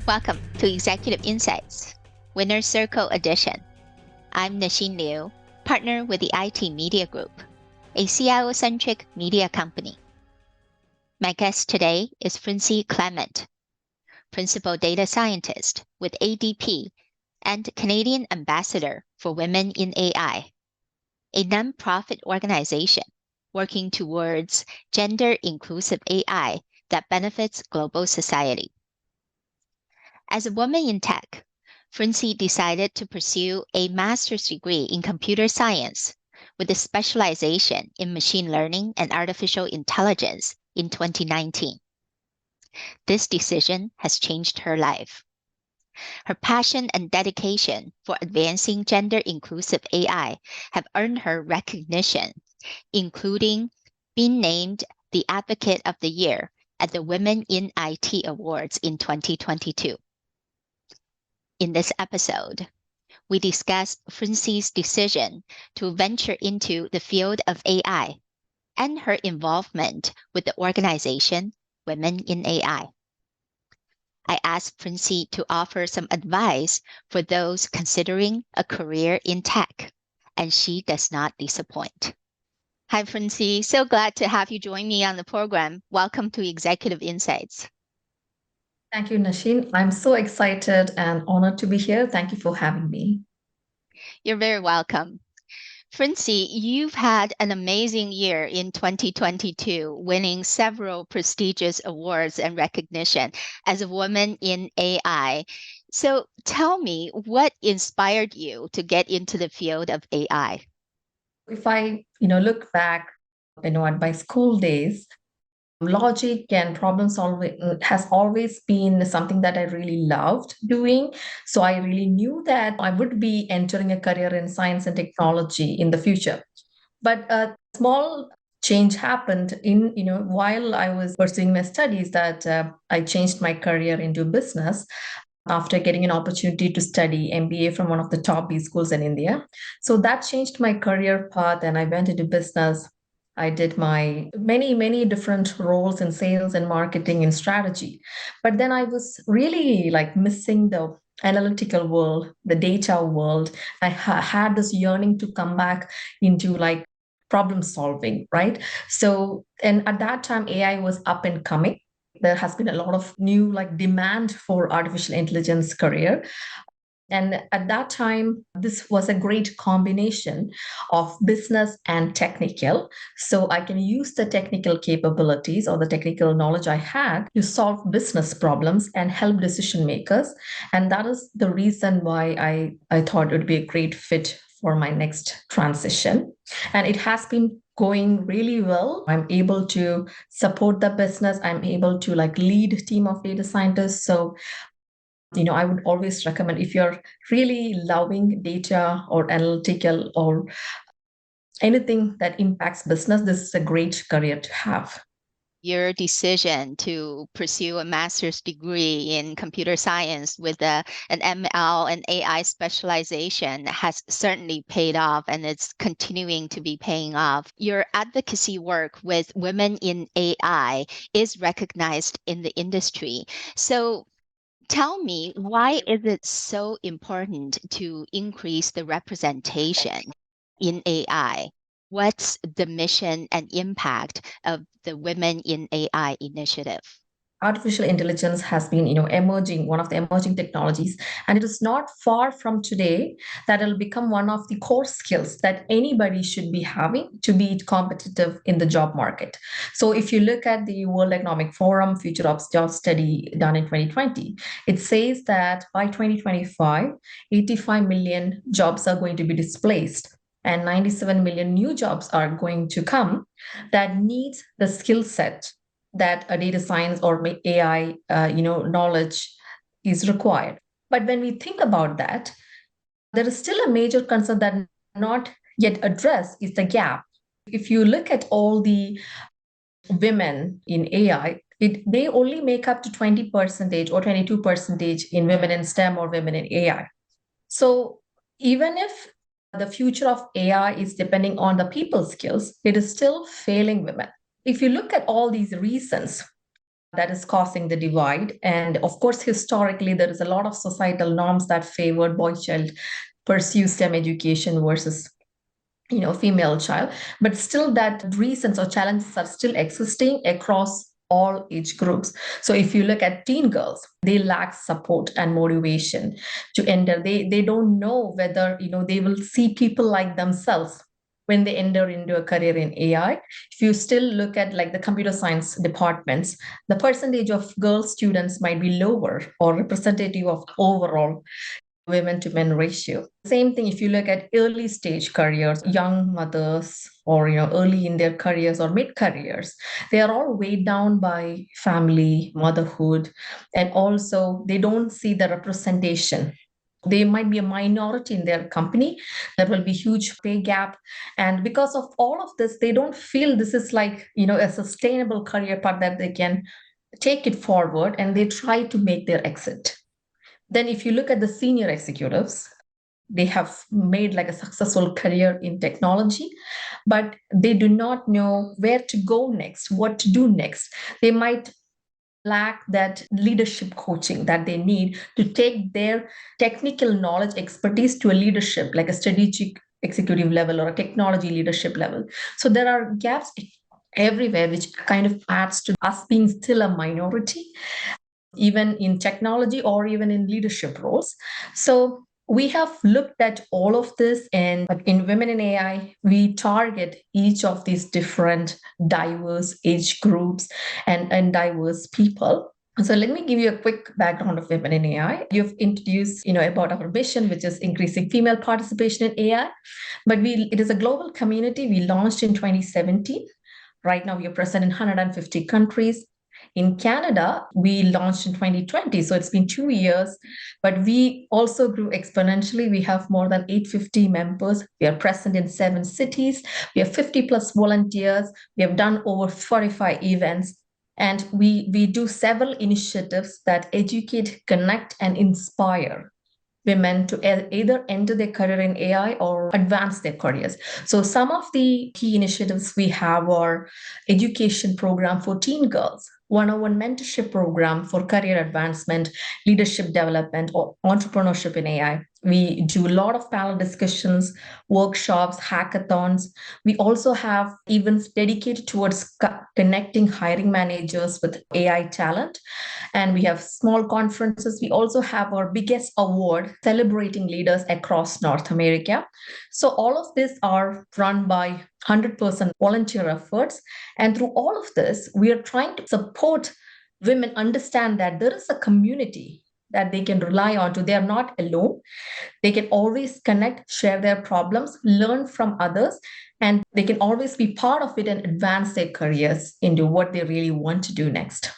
Welcome to Executive Insights, Winner's Circle Edition. I'm Nasheen Liu, partner with the IT Media Group, a CIO-centric media company. My guest today is Frincy Clement, Principal Data Scientist with ADP and Canadian Ambassador for Women in AI, a nonprofit organization working towards gender-inclusive AI that benefits global society. As a woman in tech, Frincy decided to pursue a master's degree in computer science with a specialization in machine learning and artificial intelligence in 2019. This decision has changed her life. Her passion and dedication for advancing gender-inclusive AI have earned her recognition, including being named the Advocate of the Year at the Women in IT Awards in 2022. In this episode, we discuss Frincy's decision to venture into the field of AI and her involvement with the organization Women in AI. I asked Frincy to offer some advice for those considering a career in tech, and she does not disappoint. Hi, Frincy. So glad to have you join me on the program. Welcome to Executive Insights. Thank you, Nasheen. I'm so excited and honored to be here. Thank you for having me. You're very welcome. Frincy, you've had an amazing year in 2022, winning several prestigious awards and recognition as a woman in AI. So tell me, what inspired you to get into the field of AI? If I, look back, at my school days, logic and problem solving has always been something that I really loved doing. So I really knew that I would be entering a career in science and technology in the future. But a small change happened while I was pursuing my studies that I changed my career into business after getting an opportunity to study MBA from one of the top B schools in India. So that changed my career path and I went into business. I did my many different roles in sales and marketing and strategy. But then I was really like missing the analytical world, the data world. I had this yearning to come back into like problem solving, right? So, and at that time, AI was up and coming. There has been a lot of new like demand for artificial intelligence career. And at that time, this was a great combination of business and technical. So I can use the technical capabilities or the technical knowledge I had to solve business problems and help decision makers. And that is the reason why I thought it would be a great fit for my next transition. And it has been going really well. I'm able to support the business. I'm able to like lead a team of data scientists. So I would always recommend if you're really loving data or analytical or anything that impacts business, this is a great career to have. Your decision to pursue a master's degree in computer science with an ML and AI specialization has certainly paid off, and it's continuing to be paying off. Your advocacy work with women in AI is recognized in the industry. So tell me, why is it so important to increase the representation in AI? What's the mission and impact of the Women in AI initiative? Artificial intelligence has been emerging, one of the emerging technologies, and it is not far from today that it'll become one of the core skills that anybody should be having to be competitive in the job market. So if you look at the World Economic Forum future of job study done in 2020, it says that by 2025 85 million jobs are going to be displaced and 97 million new jobs are going to come that needs the skill set that a data science or AI, knowledge is required. But when we think about that, there is still a major concern that not yet addressed is the gap. If you look at all the women in AI, they only make up to 20% or 22% in women in STEM or women in AI. So even if the future of AI is depending on the people skills, it is still failing women. If you look at all these reasons, that is causing the divide. And of course, historically, there is a lot of societal norms that favored boy child pursue STEM education versus female child, but still that reasons or challenges are still existing across all age groups. So if you look at teen girls, they lack support and motivation to enter. They don't know whether they will see people like themselves when they enter into a career in AI. If you still look at like the computer science departments, the percentage of girl students might be lower or representative of overall women to men ratio. Same thing if you look at early stage careers, young mothers or early in their careers or mid careers, they are all weighed down by family, motherhood, and also they don't see the representation. They might be a minority in their company. There will be huge pay gap. And because of all of this, they don't feel this is like, a sustainable career path that they can take it forward, and they try to make their exit. Then, if you look at the senior executives, they have made like a successful career in technology, but they do not know where to go next, what to do next. They might lack that leadership coaching that they need to take their technical knowledge, expertise to a leadership, like a strategic executive level or a technology leadership level. So there are gaps everywhere, which kind of adds to us being still a minority even in technology or even in leadership roles. So we have looked at all of this, and in Women in AI, we target each of these different diverse age groups and diverse people. So let me give you a quick background of Women in AI. You've introduced, about our mission, which is increasing female participation in AI. But it is a global community. We launched in 2017. Right now, we are present in 150 countries. In Canada, we launched in 2020, so it's been 2 years, but we also grew exponentially. We have more than 850 members. We are present in 7 cities. We have 50 plus volunteers. We have done over 45 events, and we do several initiatives that educate, connect, and inspire women to either enter their career in AI or advance their careers. So some of the key initiatives we have are education program for teen girls, one-on-one mentorship program for career advancement, leadership development, or entrepreneurship in AI. We do a lot of panel discussions, workshops, hackathons. We also have events dedicated towards connecting hiring managers with AI talent. And we have small conferences. We also have our biggest award celebrating leaders across North America. So all of these are run by 100% volunteer efforts. And through all of this, we are trying to support women understand that there is a community that they can rely on to. They are not alone. They can always connect, share their problems, learn from others, and they can always be part of it and advance their careers into what they really want to do next.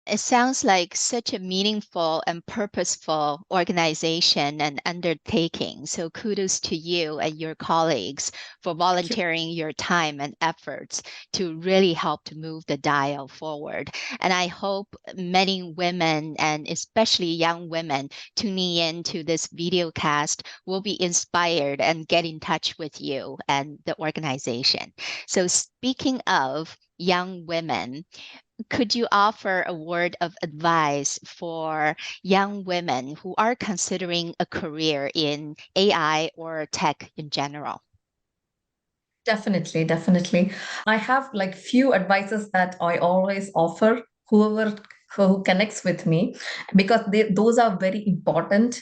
It sounds like such a meaningful and purposeful organization and undertaking. So kudos to you and your colleagues for volunteering your time and efforts to really help to move the dial forward. And I hope many women, and especially young women, tuning in to this video cast will be inspired and get in touch with you and the organization. So speaking of young women, could you offer a word of advice for young women who are considering a career in AI or tech in general? Definitely, definitely. I have like few advices that I always offer whoever who connects with me, because those are very important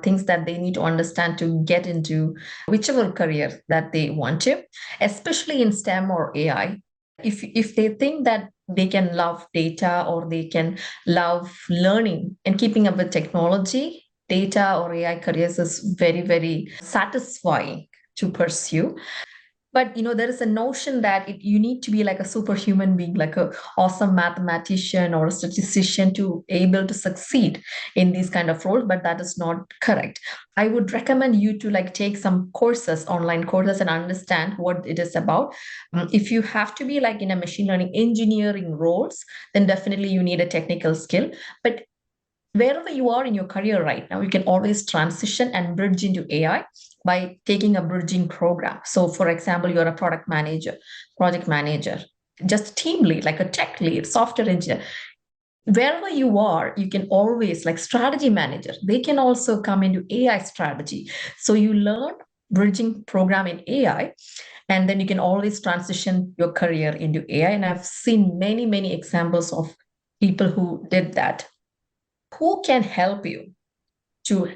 things that they need to understand to get into whichever career that they want to, especially in STEM or AI. If they think that they can love data or they can love learning and keeping up with technology, data or AI careers is very, very satisfying to pursue. But there is a notion that you need to be like a superhuman being, like a awesome mathematician or a statistician to able to succeed in these kind of roles, but that is not correct. I would recommend you to like take some courses, online courses, and understand what it is about. If you have to be like in a machine learning engineering roles, then definitely you need a technical skill. But wherever you are in your career right now, you can always transition and bridge into AI by taking a bridging program. So, for example, you're a product manager, project manager. just team lead, like a tech lead, software engineer. Wherever you are, you can always, like strategy manager, they can also come into AI strategy. So you learn bridging program in AI, and then you can always transition your career into AI. And I've seen many, many examples of people who did that. Who can help you to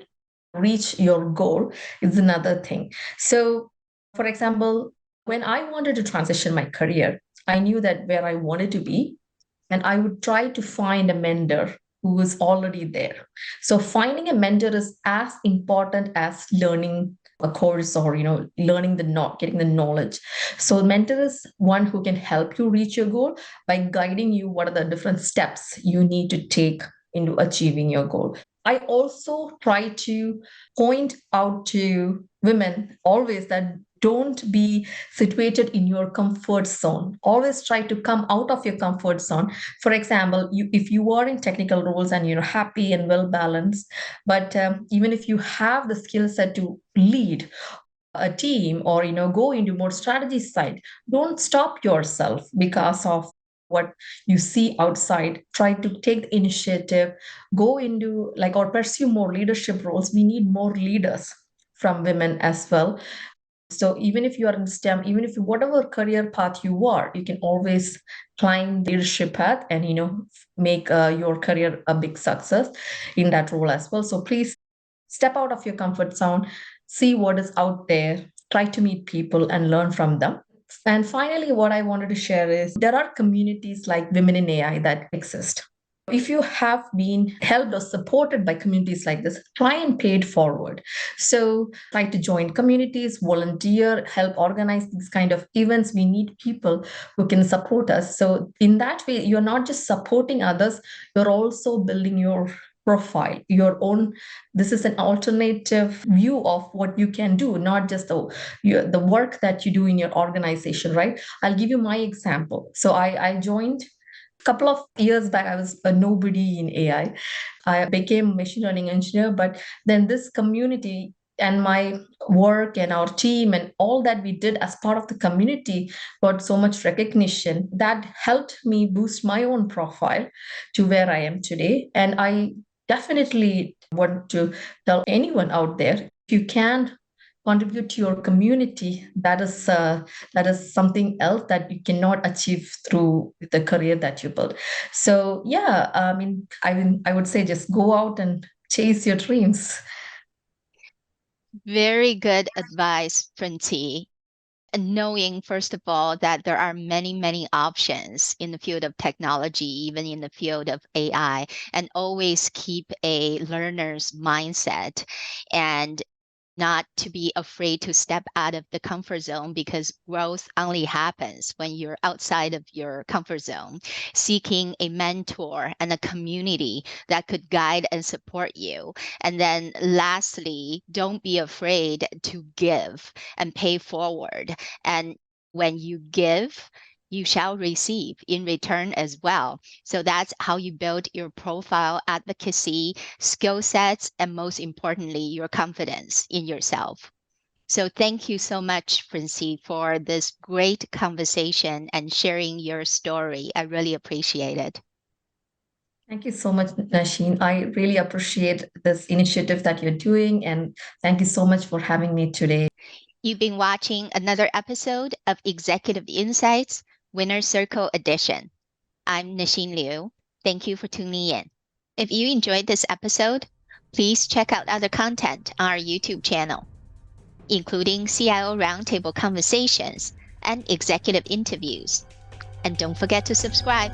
reach your goal is another thing. So, for example, when I wanted to transition my career, I knew that where I wanted to be, and I would try to find a mentor who was already there. So finding a mentor is as important as learning a course, or learning the getting the knowledge. So mentor is one who can help you reach your goal by guiding you what are the different steps you need to take into achieving your goal. I also try to point out to women always that don't be situated in your comfort zone. Always try to come out of your comfort zone. For example, if you are in technical roles and you're happy and well balanced, but even if you have the skill set to lead a team, or go into more strategy side, don't stop yourself because of what you see outside. Try to take the initiative, go into like, or pursue more leadership roles. We need more leaders from women as well. So even if you are in STEM, even if whatever career path you are, you can always climb the leadership path and make your career a big success in that role as well. So please step out of your comfort zone, see what is out there, try to meet people and learn from them. And finally, what I wanted to share is there are communities like Women in AI that exist. If you have been helped or supported by communities like this, try and pay it forward. So try to join communities, volunteer, help organize these kind of events. We need people who can support us. So in that way, you're not just supporting others, you're also building your profile, your own. This is an alternative view of what you can do, not just the work that you do in your organization, right? I'll give you my example. So I joined couple of years back. I was a nobody in AI. I became a machine learning engineer, but then this community and my work and our team and all that we did as part of the community got so much recognition that helped me boost my own profile to where I am today. And I definitely want to tell anyone out there, if you can contribute to your community, that is something else that you cannot achieve through the career that you build. So yeah, I would say just go out and chase your dreams. Very good advice, Frincy. Knowing, first of all, that there are many, many options in the field of technology, even in the field of AI, and always keep a learner's mindset and not to be afraid to step out of the comfort zone, because growth only happens when you're outside of your comfort zone. Seeking a mentor and a community that could guide and support you. And then lastly, don't be afraid to give and pay forward. And when you give, you shall receive in return as well. So that's how you build your profile, advocacy, skill sets, and most importantly, your confidence in yourself. So thank you so much, Frincy, for this great conversation and sharing your story. I really appreciate it. Thank you so much, Nasheen. I really appreciate this initiative that you're doing, and thank you so much for having me today. You've been watching another episode of Executive Insights Winner Circle Edition. I'm Nasheen Liu. Thank you for tuning in. If you enjoyed this episode, please check out other content on our YouTube channel, including CIO roundtable conversations and executive interviews. And don't forget to subscribe.